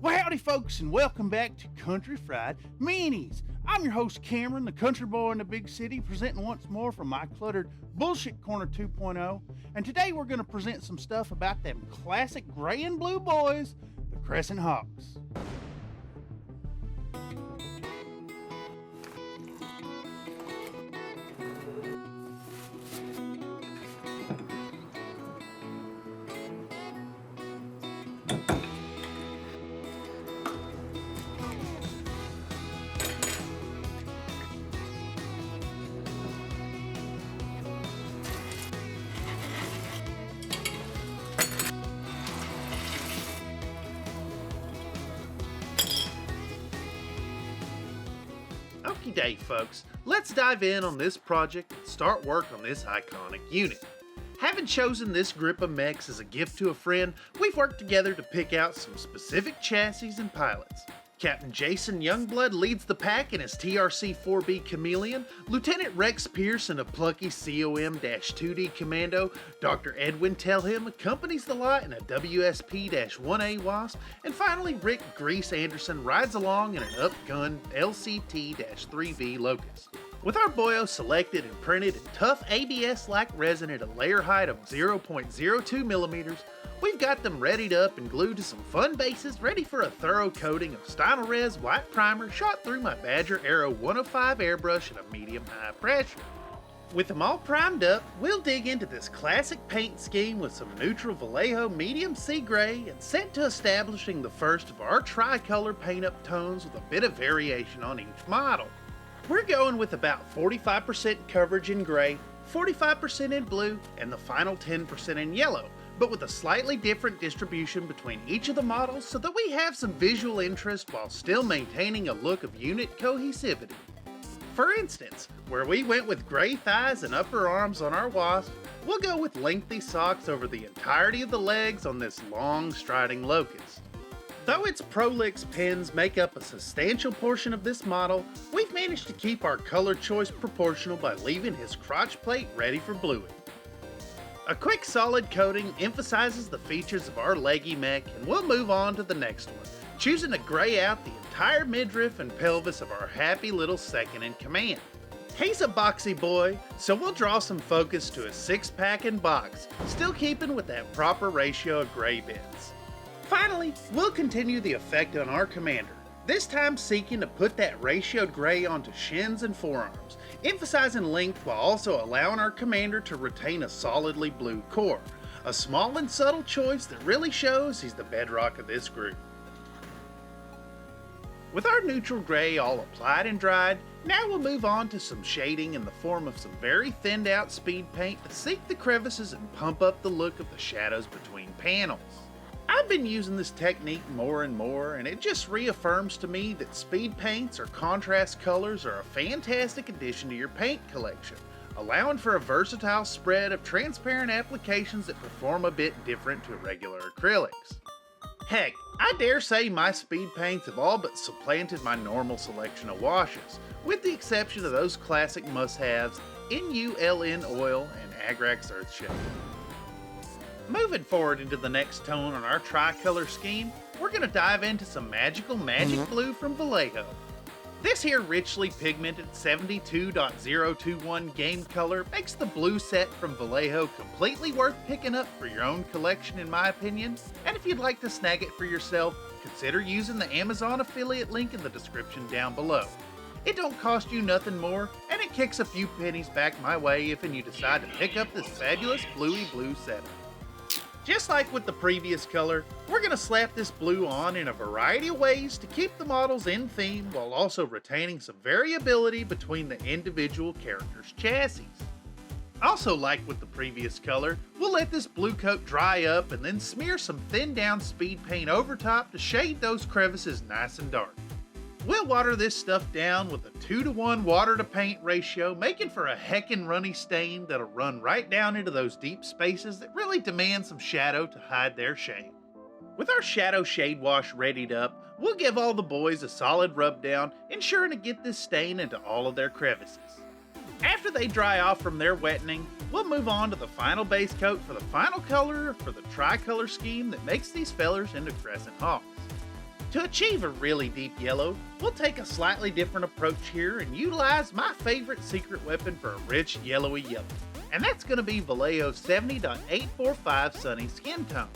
Well, howdy folks, and welcome back to Country Fried Minis. I'm your host Cameron, the country boy in the big city, presenting once more from my cluttered Bullshit Corner 2.0. And today we're going to present some stuff about them classic gray and blue boys, the Crescent Hawks. Okie day, folks, let's dive in on this project and start work on this iconic unit. Having chosen this grip of mechs as a gift to a friend, we've worked together to pick out some specific chassis and pilots. Captain Jason Youngblood leads the pack in his TRC-4B Chameleon, Lieutenant Rex Pearce in a plucky COM-2D Commando, Dr. Edwin Tellhim accompanies the lot in a WSP-1A Wasp, and finally Rick Grease Anderson rides along in an upgunned LCT-3V Locust. With our boyo selected and printed in tough ABS-like resin at a layer height of 0.02 millimeters, we've got them readied up and glued to some fun bases ready for a thorough coating of Stynylrez white primer shot through my Badger Aero 105 airbrush at a medium-high pressure. With them all primed up, we'll dig into this classic paint scheme with some neutral Vallejo medium sea gray and set to establishing the first of our tricolor paint-up tones with a bit of variation on each model. We're going with about 45% coverage in gray, 45% in blue, and the final 10% in yellow, but with a slightly different distribution between each of the models so that we have some visual interest while still maintaining a look of unit cohesivity. For instance, where we went with gray thighs and upper arms on our Wasp, we'll go with lengthy socks over the entirety of the legs on this long striding Locust. Though its Prolix pins make up a substantial portion of this model, we've managed to keep our color choice proportional by leaving his crotch plate ready for bluing. A quick solid coating emphasizes the features of our leggy mech, and we'll move on to the next one, choosing to gray out the entire midriff and pelvis of our happy little second in command. He's a boxy boy, so we'll draw some focus to his six-pack and box, still keeping with that proper ratio of gray bits. Finally, we'll continue the effect on our commander, this time seeking to put that ratioed gray onto shins and forearms, emphasizing length while also allowing our commander to retain a solidly blue core, a small and subtle choice that really shows he's the bedrock of this group. With our neutral gray all applied and dried, now we'll move on to some shading in the form of some very thinned out speed paint to seek the crevices and pump up the look of the shadows between panels. I've been using this technique more and more, and it just reaffirms to me that speed paints or contrast colors are a fantastic addition to your paint collection, allowing for a versatile spread of transparent applications that perform a bit different to regular acrylics. Heck, I dare say my speed paints have all but supplanted my normal selection of washes, with the exception of those classic must-haves NULN Oil and Agrax Earthshade. Moving forward into the next tone on our tricolor scheme, we're going to dive into some magical magic blue from Vallejo. This here richly pigmented 72.021 game color makes the blue set from Vallejo completely worth picking up for your own collection in my opinion, and if you'd like to snag it for yourself, consider using the Amazon affiliate link in the description down below. It don't cost you nothing more, and it kicks a few pennies back my way if and you decide to pick up this fabulous bluey blue setup. Just like with the previous color, we're going to slap this blue on in a variety of ways to keep the models in theme while also retaining some variability between the individual characters' chassis. Also, like with the previous color, we'll let this blue coat dry up and then smear some thinned down speed paint over top to shade those crevices nice and dark. We'll water this stuff down with a 2-to-1 water to paint ratio, making for a heckin' runny stain that'll run right down into those deep spaces that really demand some shadow to hide their shame. With our shadow shade wash readied up, we'll give all the boys a solid rub down, ensuring to get this stain into all of their crevices. After they dry off from their wetting, we'll move on to the final base coat for the final color for the tricolor scheme that makes these fellers into Crescent Hawks. To achieve a really deep yellow, we'll take a slightly different approach here and utilize my favorite secret weapon for a rich yellowy yellow, and that's going to be Vallejo 70.845 Sunny Skin Tone.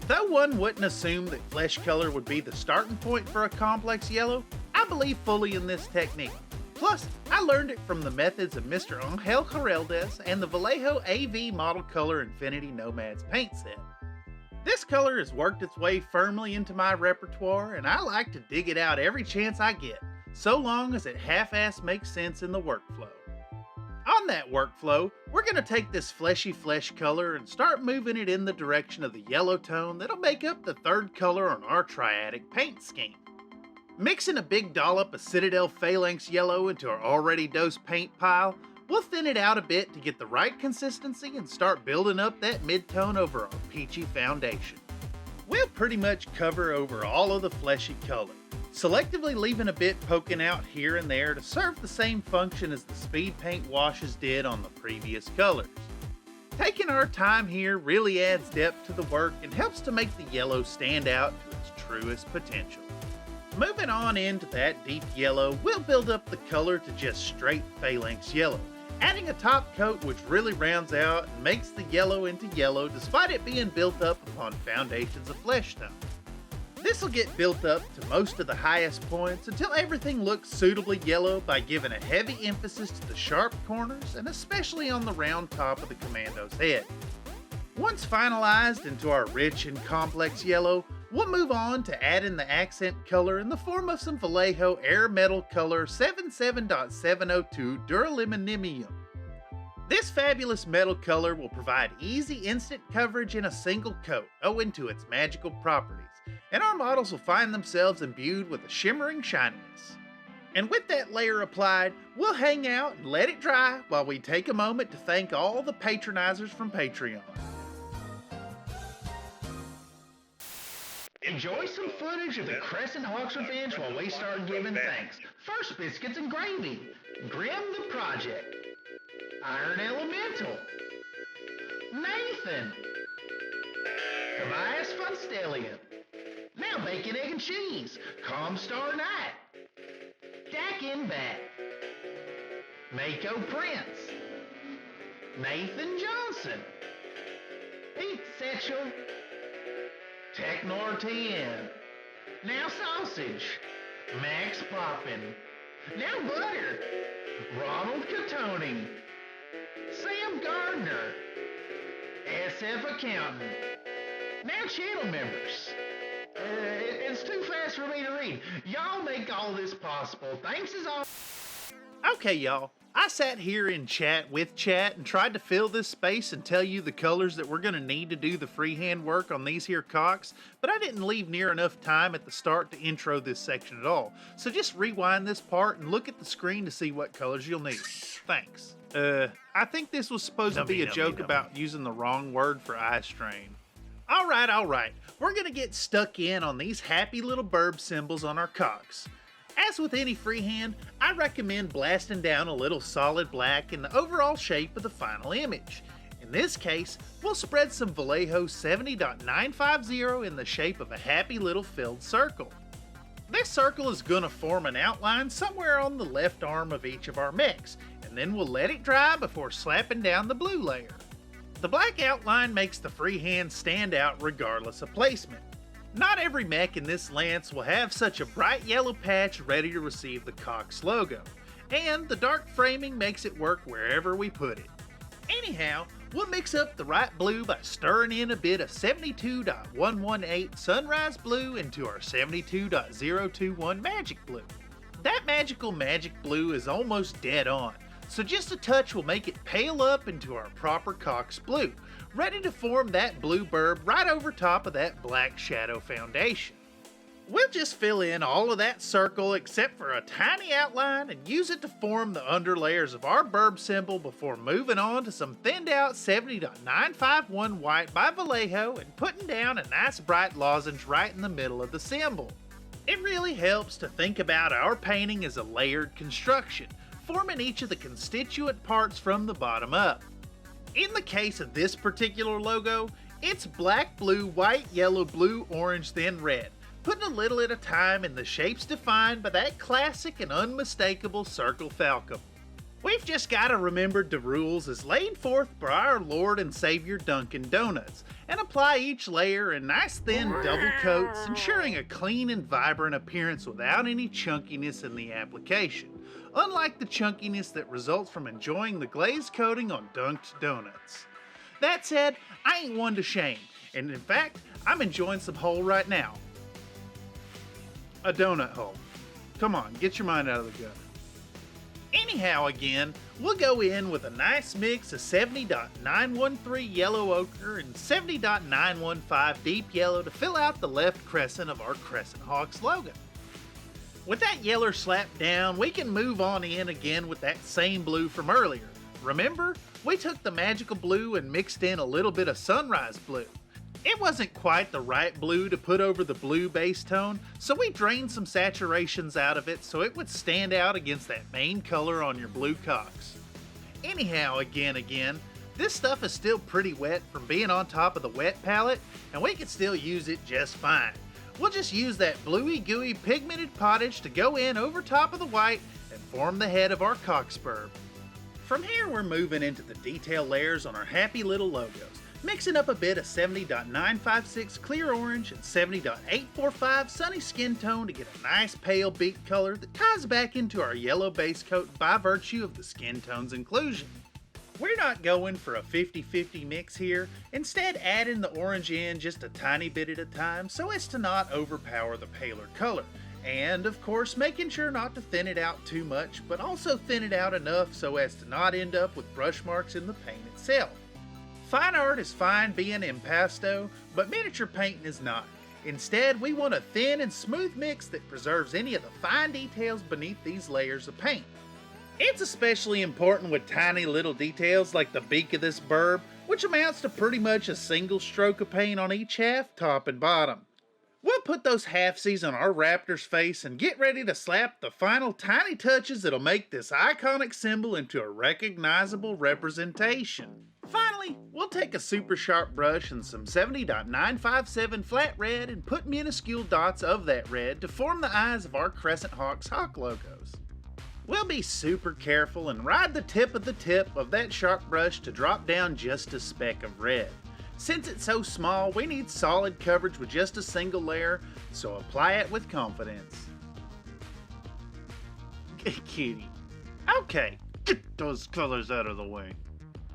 Though one wouldn't assume that flesh color would be the starting point for a complex yellow, I believe fully in this technique. Plus, I learned it from the methods of Mr. Angel Geraldes and the Vallejo AV Model Color Infinity Nomads paint set. This color has worked its way firmly into my repertoire, and I like to dig it out every chance I get, so long as it half-ass makes sense in the workflow. On that workflow, we're going to take this fleshy flesh color and start moving it in the direction of the yellow tone that'll make up the third color on our triadic paint scheme. Mixing a big dollop of Citadel Phalanx Yellow into our already dosed paint pile, we'll thin it out a bit to get the right consistency and start building up that mid-tone over our peachy foundation. We'll pretty much cover over all of the fleshy color, selectively leaving a bit poking out here and there to serve the same function as the speed paint washes did on the previous colors. Taking our time here really adds depth to the work and helps to make the yellow stand out to its truest potential. Moving on into that deep yellow, we'll build up the color to just straight phalanx yellow, adding a top coat which really rounds out and makes the yellow into yellow despite it being built up upon foundations of flesh tone. This will get built up to most of the highest points until everything looks suitably yellow by giving a heavy emphasis to the sharp corners and especially on the round top of the commando's head. Once finalized into our rich and complex yellow, we'll move on to add in the accent color in the form of some Vallejo Air Metal Color 77.702 Duraluminimium. This fabulous metal color will provide easy instant coverage in a single coat owing to its magical properties, and our models will find themselves imbued with a shimmering shininess. And with that layer applied, we'll hang out and let it dry while we take a moment to thank all the patronizers from Patreon. Enjoy some footage of the Crescent Hawks Revenge while we start giving thanks. First, Biscuits and Gravy, Grim the Project, Iron Elemental, Nathan, Tobias Funstellion, Now Bacon, Egg and Cheese, Comstar Knight, Dakin Bat, Mako Prince, Nathan Johnson, Pete Setchell, Technor TN, Now Sausage, Max Poppin, Now Butter, Ronald Catoni, Sam Gardner, SF Accountant, Now channel members. It's too fast for me to read. Y'all make all this possible. Thanks as always. Okay, y'all. I sat here in chat with chat and tried to fill this space and tell you the colors that we're going to need to do the freehand work on these here cocks, but I didn't leave near enough time at the start to intro this section at all. So just rewind this part and look at the screen to see what colors you'll need. Thanks. I think this was supposed to be a joke about using the wrong word for eye strain. Alright. We're going to get stuck in on these happy little burb symbols on our cocks. As with any freehand, I recommend blasting down a little solid black in the overall shape of the final image. In this case, we'll spread some Vallejo 70.950 in the shape of a happy little filled circle. This circle is going to form an outline somewhere on the left arm of each of our mechs, and then we'll let it dry before slapping down the blue layer. The black outline makes the freehand stand out regardless of placement. Not every mech in this lance will have such a bright yellow patch ready to receive the Cox logo, and the dark framing makes it work wherever we put it. Anyhow, we'll mix up the right blue by stirring in a bit of 72.118 Sunrise Blue into our 72.021 Magic Blue. That magical magic blue is almost dead on, so just a touch will make it pale up into our proper Cox blue, ready to form that blue burb right over top of that black shadow foundation. We'll just fill in all of that circle except for a tiny outline and use it to form the underlayers of our burb symbol before moving on to some thinned out 70.951 white by Vallejo and putting down a nice bright lozenge right in the middle of the symbol. It really helps to think about our painting as a layered construction, forming each of the constituent parts from the bottom up. In the case of this particular logo, it's black, blue, white, yellow, blue, orange, then red, putting a little at a time in the shapes defined by that classic and unmistakable circle falcon. We've just gotta remember the rules as laid forth by our Lord and Savior Dunkin' Donuts, and apply each layer in nice thin double coats, ensuring a clean and vibrant appearance without any chunkiness in the application, unlike the chunkiness that results from enjoying the glazed coating on dunked donuts. That said, I ain't one to shame, and in fact, I'm enjoying some hole right now. A donut hole. Come on, get your mind out of the gutter. Anyhow, again, we'll go in with a nice mix of 70.913 yellow ochre and 70.915 deep yellow to fill out the left crescent of our Crescent Hawks logo. With that yellow slapped down, we can move on in again with that same blue from earlier. Remember, we took the magical blue and mixed in a little bit of sunrise blue. It wasn't quite the right blue to put over the blue base tone, so we drained some saturations out of it so it would stand out against that main color on your blue cocks. Anyhow, again, this stuff is still pretty wet from being on top of the wet palette, and we can still use it just fine. We'll just use that bluey gooey pigmented pottage to go in over top of the white and form the head of our cockspur. From here we're moving into the detail layers on our happy little logos, mixing up a bit of 70.956 clear orange and 70.845 sunny skin tone to get a nice pale beet color that ties back into our yellow base coat by virtue of the skin tone's inclusion. We're not going for a 50-50 mix here, instead adding the orange in just a tiny bit at a time so as to not overpower the paler color, and of course making sure not to thin it out too much, but also thin it out enough so as to not end up with brush marks in the paint itself. Fine art is fine being impasto, but miniature painting is not. Instead, we want a thin and smooth mix that preserves any of the fine details beneath these layers of paint. It's especially important with tiny little details like the beak of this burb, which amounts to pretty much a single stroke of paint on each half, top and bottom. We'll put those halfsies on our raptor's face and get ready to slap the final tiny touches that'll make this iconic symbol into a recognizable representation. Finally, we'll take a super sharp brush and some 70.957 flat red and put minuscule dots of that red to form the eyes of our Crescent Hawks hawk logos. We'll be super careful and ride the tip of that sharp brush to drop down just a speck of red. Since it's so small, we need solid coverage with just a single layer, so apply it with confidence. Kitty. Okay, get those colors out of the way.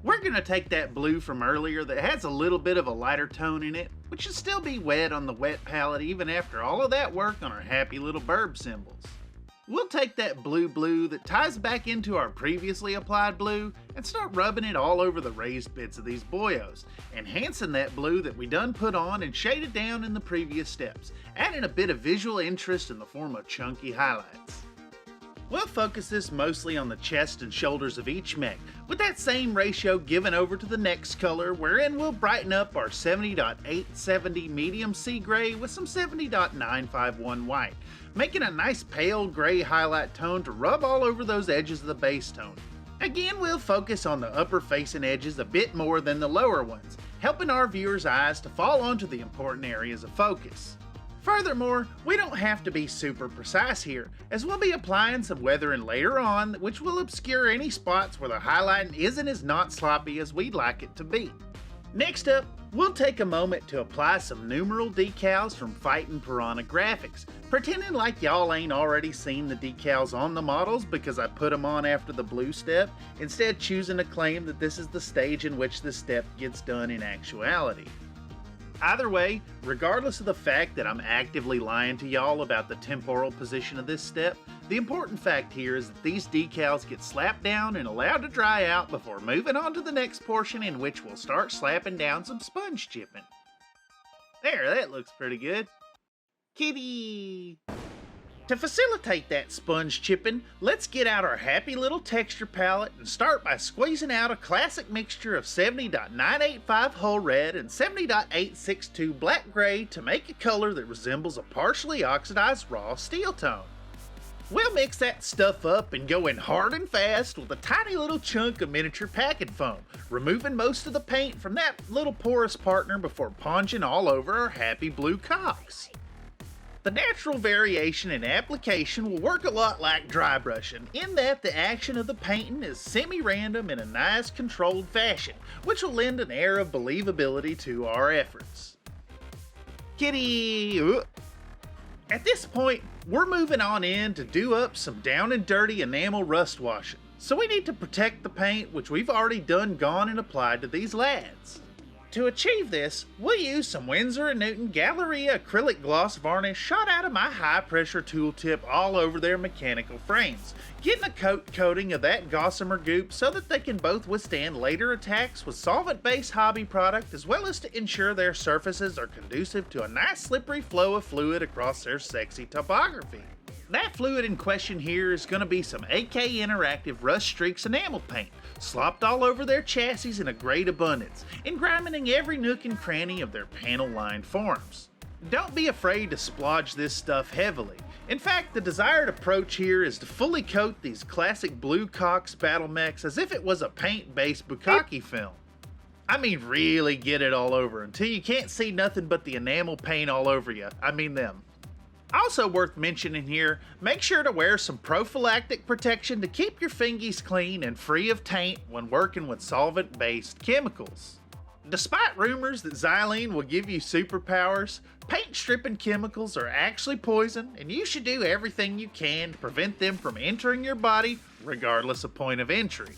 We're going to take that blue from earlier that has a little bit of a lighter tone in it, which should still be wet on the wet palette even after all of that work on our happy little burb symbols. We'll take that blue that ties back into our previously applied blue and start rubbing it all over the raised bits of these boyos, enhancing that blue that we done put on and shaded down in the previous steps, adding a bit of visual interest in the form of chunky highlights. We'll focus this mostly on the chest and shoulders of each mech, with that same ratio given over to the next color, wherein we'll brighten up our 70.870 medium sea gray with some 70.951 white, making a nice pale gray highlight tone to rub all over those edges of the base tone. Again, we'll focus on the upper facing edges a bit more than the lower ones, helping our viewers' eyes to fall onto the important areas of focus. Furthermore, we don't have to be super precise here, as we'll be applying some weathering later on, which will obscure any spots where the highlighting isn't as not sloppy as we'd like it to be. Next up, we'll take a moment to apply some numeral decals from Fightin' Piranha Graphics, pretending like y'all ain't already seen the decals on the models because I put them on after the blue step, instead choosing to claim that this is the stage in which this step gets done in actuality. Either way, regardless of the fact that I'm actively lying to y'all about the temporal position of this step, the important fact here is that these decals get slapped down and allowed to dry out before moving on to the next portion, in which we'll start slapping down some sponge chipping. There, that looks pretty good. Kitty! To facilitate that sponge chipping, let's get out our happy little texture palette and start by squeezing out a classic mixture of 70.985 whole red and 70.862 black gray to make a color that resembles a partially oxidized raw steel tone. We'll mix that stuff up and go in hard and fast with a tiny little chunk of miniature packing foam, removing most of the paint from that little porous partner before ponging all over our happy blue cocks. The natural variation in application will work a lot like dry brushing, in that the action of the painting is semi-random in a nice controlled fashion, which will lend an air of believability to our efforts. Kitty! At this point, we're moving on in to do up some down and dirty enamel rust washing, so we need to protect the paint, which we've already gone and applied to these lads. To achieve this, we'll use some Winsor & Newton Galleria acrylic gloss varnish shot out of my high pressure tool tip all over their mechanical frames, getting a coating of that gossamer goop so that they can both withstand later attacks with solvent-based hobby product, as well as to ensure their surfaces are conducive to a nice slippery flow of fluid across their sexy topography. That fluid in question here is going to be some AK Interactive Rust Streaks enamel paint, slopped all over their chassis in a great abundance, engrimening every nook and cranny of their panel-lined forms. Don't be afraid to splodge this stuff heavily. In fact, the desired approach here is to fully coat these classic Blue Cox battle mechs as if it was a paint-based bukkake film. I mean, really get it all over until you can't see nothing but the enamel paint all over you. I mean them. Also worth mentioning here, make sure to wear some prophylactic protection to keep your fingies clean and free of taint when working with solvent-based chemicals. Despite rumors that xylene will give you superpowers, paint stripping chemicals are actually poison, and you should do everything you can to prevent them from entering your body, regardless of point of entry.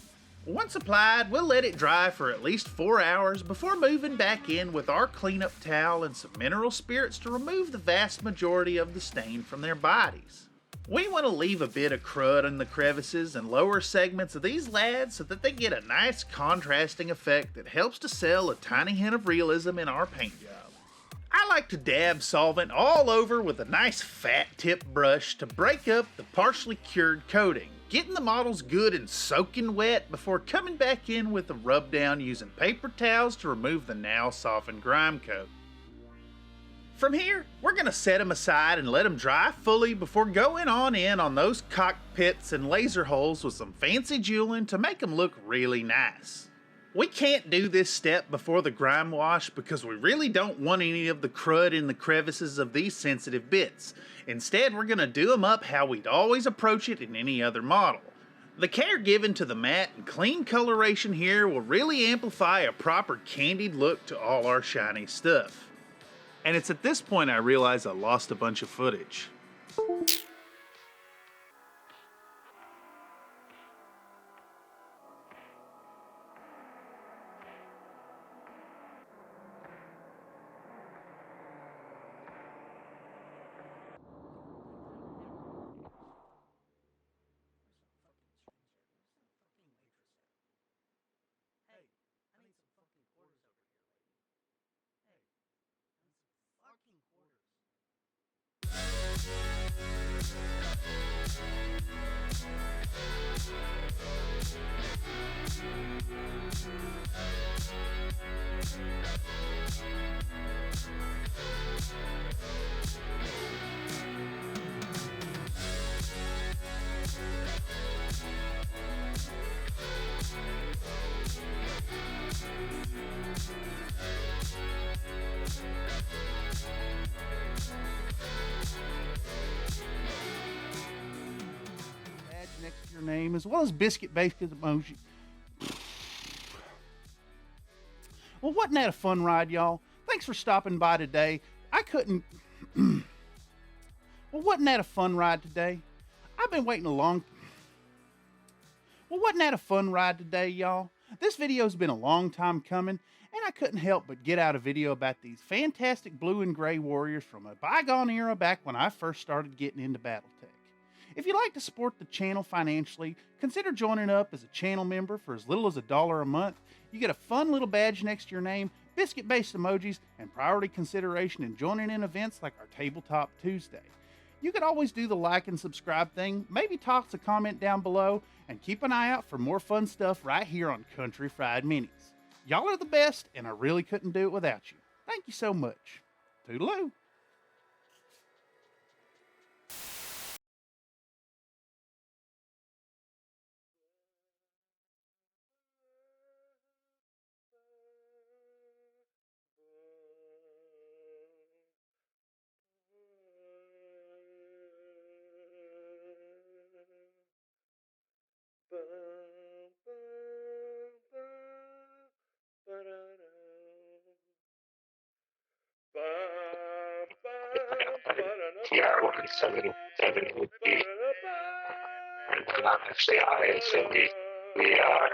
Once applied, we'll let it dry for at least 4 hours before moving back in with our cleanup towel and some mineral spirits to remove the vast majority of the stain from their bodies. We want to leave a bit of crud in the crevices and lower segments of these lads so that they get a nice contrasting effect that helps to sell a tiny hint of realism in our paint job. I like to dab solvent all over with a nice fat tip brush to break up the partially cured coating, getting the models good and soaking wet before coming back in with a rub down using paper towels to remove the now softened grime coat. From here, we're going to set them aside and let them dry fully before going on in on those cockpits and laser holes with some fancy jeweling to make them look really nice. We can't do this step before the grime wash because we really don't want any of the crud in the crevices of these sensitive bits. Instead, we're going to do them up how we'd always approach it in any other model. The care given to the matte and clean coloration here will really amplify a proper candied look to all our shiny stuff. And it's at this point I realize I lost a bunch of footage. Next to your name, as well as biscuit basket emoji. Well, wasn't that a fun ride, y'all? Thanks for stopping by today. Well, wasn't that a fun ride today? I've been waiting a long... Well, wasn't that a fun ride today, y'all? This video's been a long time coming, and I couldn't help but get out a video about these fantastic blue and gray warriors from a bygone era back when I first started getting into BattleTech. If you'd like to support the channel financially, consider joining up as a channel member for as little as $1 a month. You get a fun little badge next to your name, biscuit-based emojis, and priority consideration in joining in events like our Tabletop Tuesday. You could always do the like and subscribe thing, maybe toss a comment down below, and keep an eye out for more fun stuff right here on Country Fried Minis. Y'all are the best, and I really couldn't do it without you. Thank you so much. Toodaloo. BR-177 would be. And they're not actually high, so we are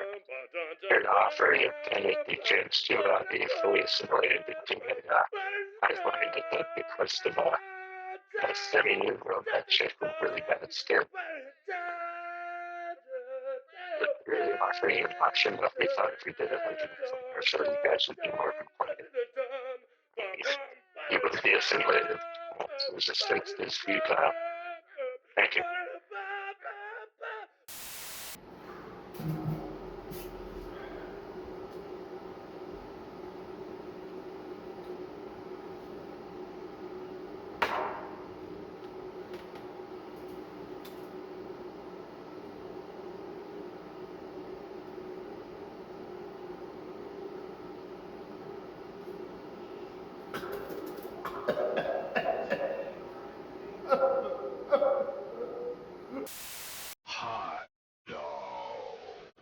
here to offer you the chance to be fully assimilated into I find it that because of a semi-new world that shit with really bad skill. But really offering you an option, but we thought if we did it like in a show, you guys would be more compliant. You would be assimilated. Resistance is futile. Thank you.